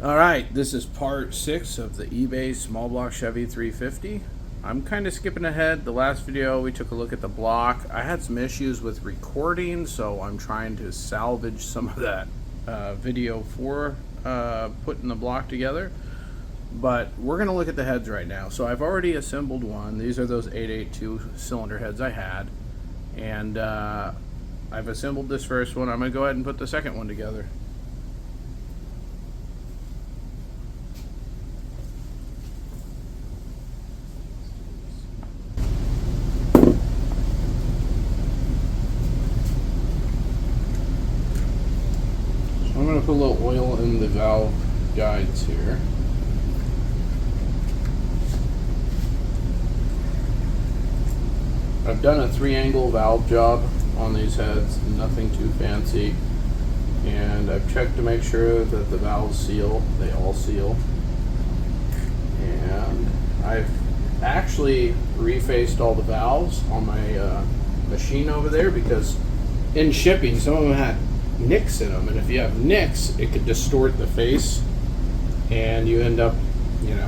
Alright, this is part 6 of the eBay small block Chevy 350. I'm kind of skipping ahead. The last video we took a look at the block. I had some issues with recording, so I'm trying to salvage some of that video for putting the block together. But we're going to look at the heads right now. So I've already assembled one. These are those 882 cylinder heads I had. And I've assembled this first one. I'm going to go ahead and put the second one together. I'm going to put a little oil in the valve guides here. I've done a 3-angle valve job on these heads, nothing too fancy. And I've checked to make sure that the valves seal. They all seal. And I've actually refaced all the valves on my machine over there because in shipping some of them had nicks in them, and if you have nicks it could distort the face and you end up,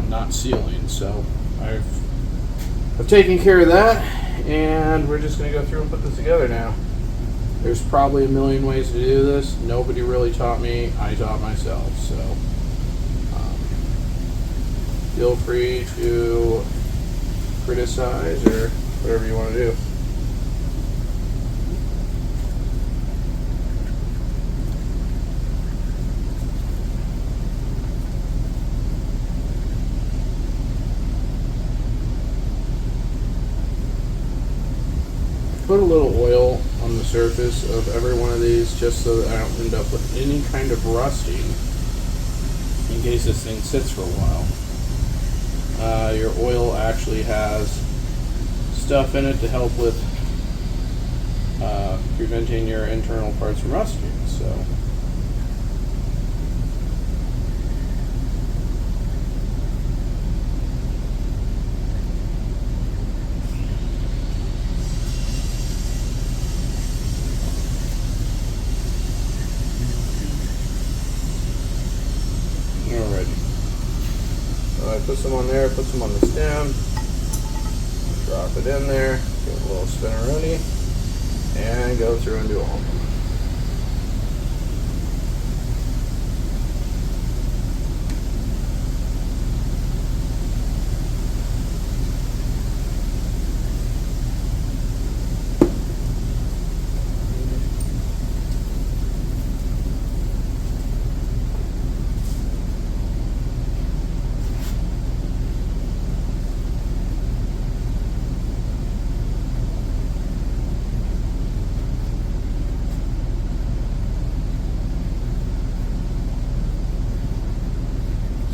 not sealing. So I've taken care of that, and we're just going to go through and put this together now. There's probably a million ways to do this. Nobody really taught me. I taught myself, so feel free to criticize or whatever you want to do. Put a little oil on the surface of every one of these just so that I don't end up with any kind of rusting in case this thing sits for a while. Your oil actually has stuff in it to help with preventing your internal parts from rusting. So I put some on there, put some on the stem, drop it in there, give it a little spinneroonie, and go through and do all of them.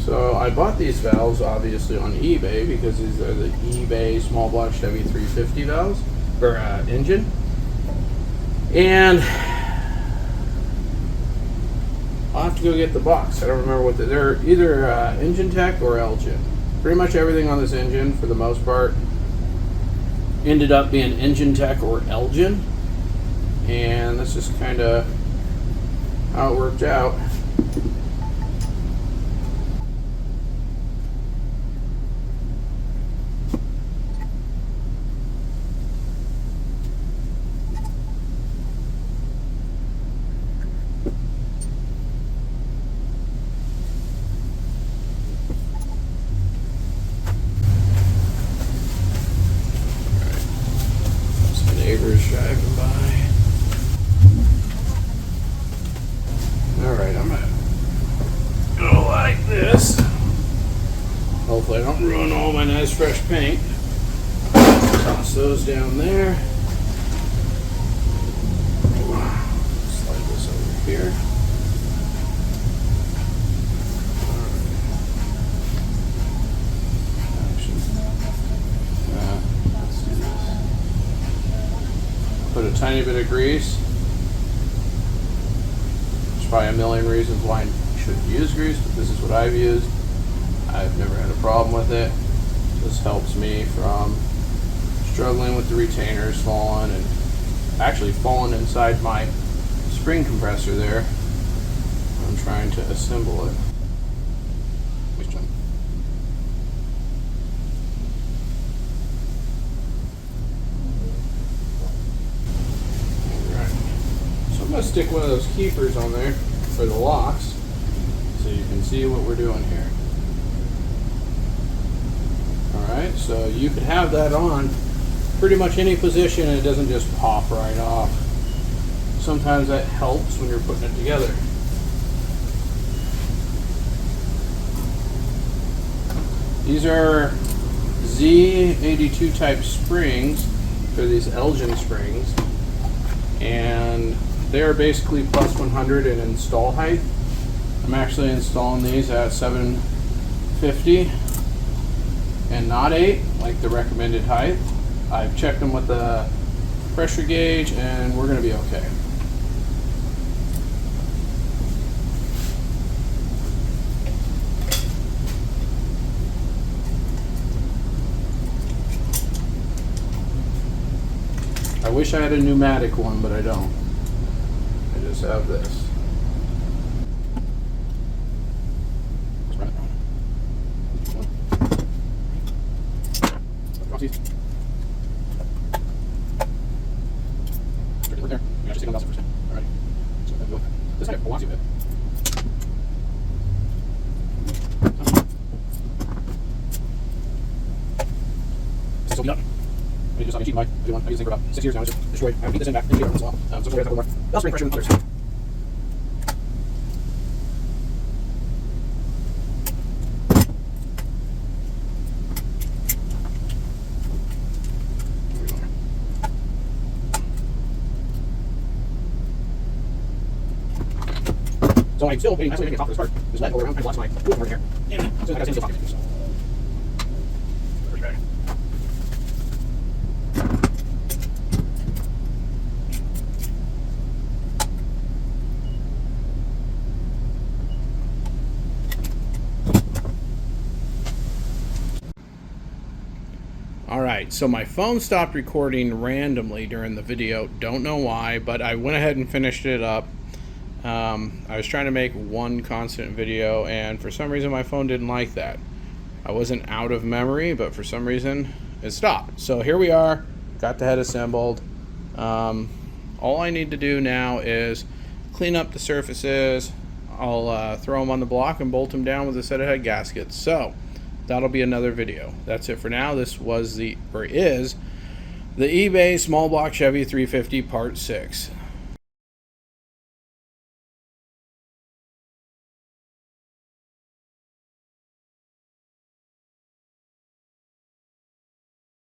So I bought these valves obviously on eBay because these are the eBay small block Chevy 350 valves, or engine. And I'll have to go get the box. I don't remember what they're either Engine Tech or Elgin. Pretty much everything on this engine for the most part ended up being Engine Tech or Elgin. And that's just kind of how it worked out. Neighbors driving by. Alright, I'm gonna go like this. Hopefully I don't ruin all my nice fresh paint. Toss those down there. Slide this over here. Put a tiny bit of grease. There's probably a million reasons why you shouldn't use grease, but this is what I've used. I've never had a problem with it. This helps me from struggling with the retainers falling and actually falling inside my spring compressor there. I'm trying to assemble it. stick one of those keepers on there for the locks so you can see what we're doing here. Alright, so you could have that on pretty much any position and it doesn't just pop right off. Sometimes that helps when you're putting it together. These are Z82 type springs for these Elgin springs, and they're basically plus 100 in install height. I'm actually installing these at 750 and not 8 like the recommended height. I've checked them with the pressure gauge and we're going to be okay. I wish I had a pneumatic one, but I don't. I just have this. I use this thing for about 6 years now. It's just destroyed. I have to keep this in back. So we're going to have a couple more. I'll spring pressure in others. So I'm still waiting. I'm actually going to get top of this part. Just let it go around and watch my wood over here. And so I got to the pocket. So. Alright, so my phone stopped recording randomly during the video. Don't know why, but I went ahead and finished it up. I was trying to make one constant video, and for some reason my phone didn't like that. I wasn't out of memory, but for some reason it stopped. So here we are, got the head assembled. All I need to do now is clean up the surfaces. I'll throw them on the block and bolt them down with a set of head gaskets. So that'll be another video. That's it for now. This was is the eBay small block Chevy 350 part 6.